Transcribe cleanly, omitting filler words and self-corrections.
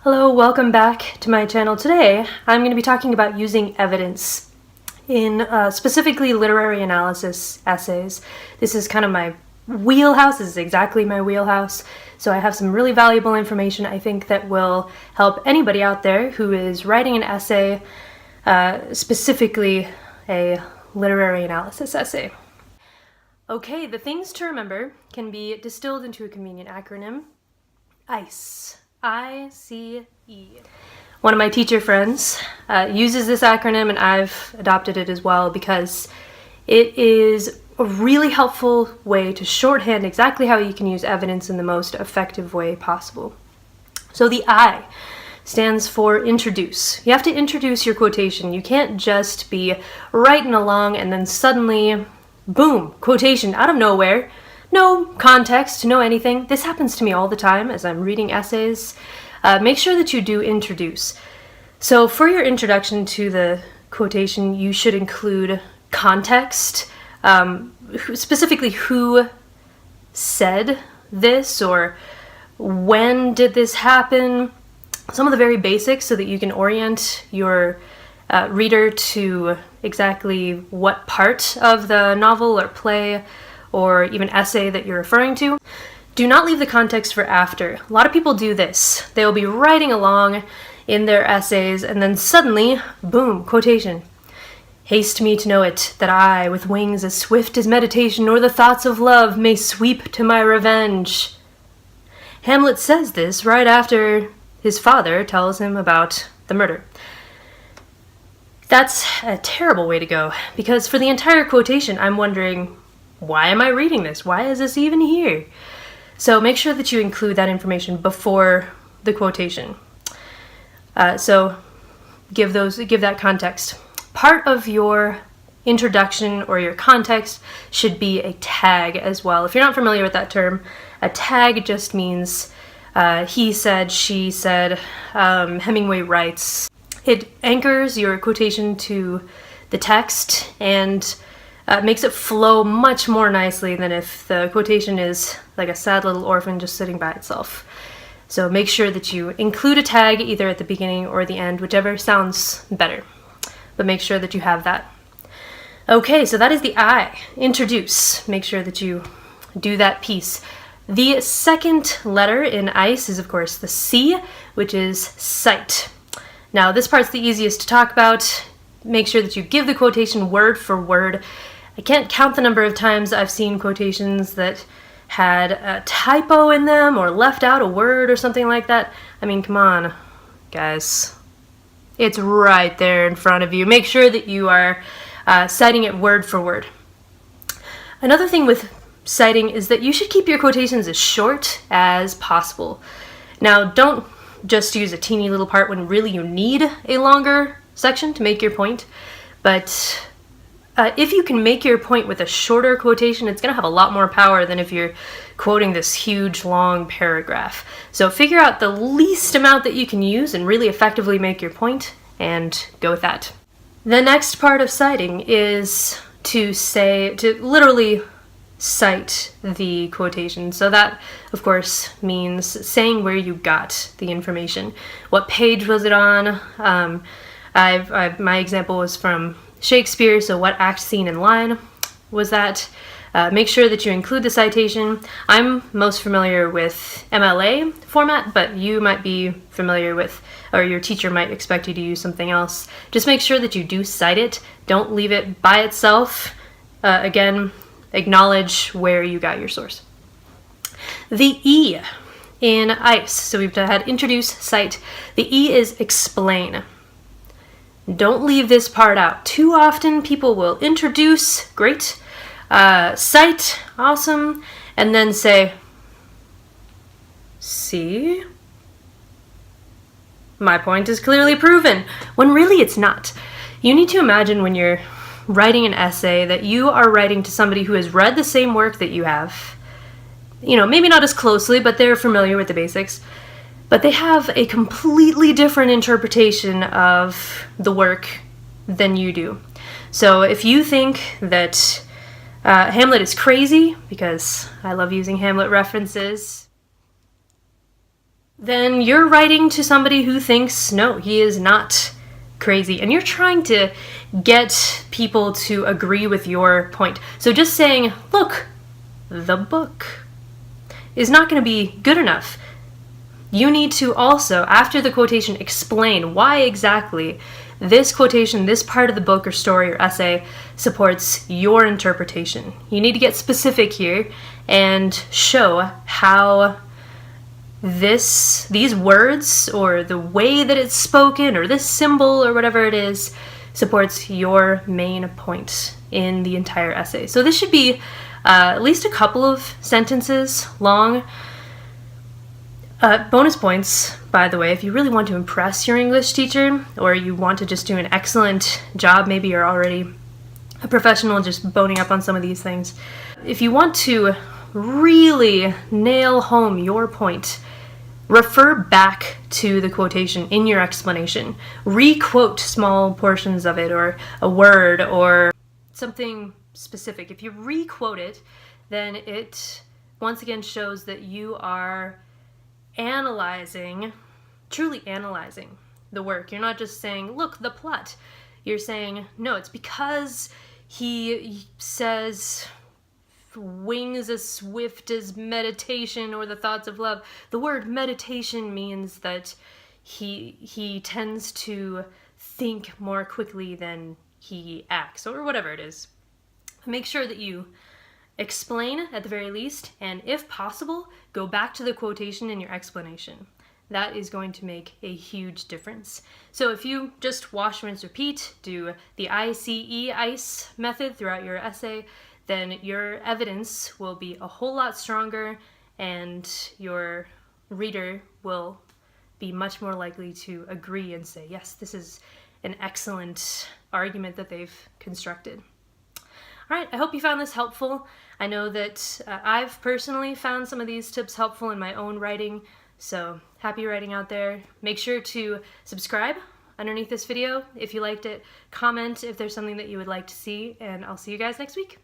Hello, welcome back to my channel. Today I'm going to be talking about using evidence in specifically literary analysis essays. This is kind of my wheelhouse. This is exactly my wheelhouse. So I have some really valuable information I think that will help anybody out there who is writing an essay, specifically a literary analysis essay. Okay, the things to remember can be distilled into a convenient acronym: ICE. I-C-E. One of my teacher friends uses this acronym, and I've adopted it as well because it is a really helpful way to shorthand exactly how you can use evidence in the most effective way possible. So the I stands for introduce. You have to introduce your quotation. You can't just be writing along and then suddenly, boom, quotation out of nowhere. No context, no anything. This happens to me all the time as I'm reading essays. Make sure that you do introduce. So for your introduction to the quotation, you should include context, specifically who said this or when did this happen, some of the very basics so that you can orient your reader to exactly what part of the novel or play or even essay that you're referring to. Do not leave the context for after. A lot of people do this. They will be writing along in their essays and then suddenly, boom, quotation. Haste me to know it, that I, with wings as swift as meditation or the thoughts of love, may sweep to my revenge. Hamlet says this right after his father tells him about the murder. That's a terrible way to go, because for the entire quotation, I'm wondering, why am I reading this? Why is this even here? So make sure that you include that information before the quotation. So give that context. Part of your introduction or your context should be a tag as well. If you're not familiar with that term, a tag just means he said, she said, Hemingway writes. It anchors your quotation to the text and makes it flow much more nicely than if the quotation is like a sad little orphan just sitting by itself. So make sure that you include a tag either at the beginning or the end, whichever sounds better. But make sure that you have that. Okay, so that is the I, introduce. Make sure that you do that piece. The second letter in ICE is, of course, the C, which is cite. Now, this part's the easiest to talk about. Make sure that you give the quotation word for word. I can't count the number of times I've seen quotations that had a typo in them or left out a word or something like that. I mean, come on, guys. It's right there in front of you. Make sure that you are citing it word for word. Another thing with citing is that you should keep your quotations as short as possible. Now, don't just use a teeny little part when really you need a longer section to make your point, but if you can make your point with a shorter quotation, it's going to have a lot more power than if you're quoting this huge, long paragraph. So figure out the least amount that you can use and really effectively make your point, and go with that. The next part of citing is to literally cite the quotation. So that, of course, means saying where you got the information. What page was it on? My example was from Shakespeare, so what act, scene, and line was that? Make sure that you include the citation. I'm most familiar with MLA format, but you might be familiar with, or your teacher might expect you to use something else. Just make sure that you do cite it. Don't leave it by itself. Again, acknowledge where you got your source. The E in ICE, so we've had introduce, cite. The E is explain. Don't leave this part out. Too often people will introduce, great, cite, awesome, and then say, see, my point is clearly proven, when really it's not. You need to imagine when you're writing an essay that you are writing to somebody who has read the same work that you have. You know, maybe not as closely, but they're familiar with the basics. But they have a completely different interpretation of the work than you do. So if you think that Hamlet is crazy, because I love using Hamlet references, then you're writing to somebody who thinks, no, he is not crazy. And you're trying to get people to agree with your point. So just saying, look, the book, is not going to be good enough. You need to also, after the quotation, explain why exactly this quotation, this part of the book or story or essay supports your interpretation. You need to get specific here and show how these words or the way that it's spoken or this symbol or whatever it is supports your main point in the entire essay. So this should be at least a couple of sentences long. Bonus points, by the way, if you really want to impress your English teacher or you want to just do an excellent job, maybe you're already a professional just boning up on some of these things. If you want to really nail home your point, refer back to the quotation in your explanation. Requote small portions of it or a word or something specific. If you requote it, then it once again shows that you are truly analyzing the work. You're not just saying, look, the plot. You're saying, no, it's because he says wings as swift as meditation or the thoughts of love. The word meditation means that he tends to think more quickly than he acts, or whatever it is. Make sure that you explain at the very least, and if possible, go back to the quotation in your explanation. That is going to make a huge difference. So if you just wash, rinse, repeat, do the ICE method throughout your essay, then your evidence will be a whole lot stronger and your reader will be much more likely to agree and say, yes, this is an excellent argument that they've constructed. All right, I hope you found this helpful. I know that I've personally found some of these tips helpful in my own writing, so happy writing out there. Make sure to subscribe underneath this video if you liked it, comment if there's something that you would like to see, and I'll see you guys next week.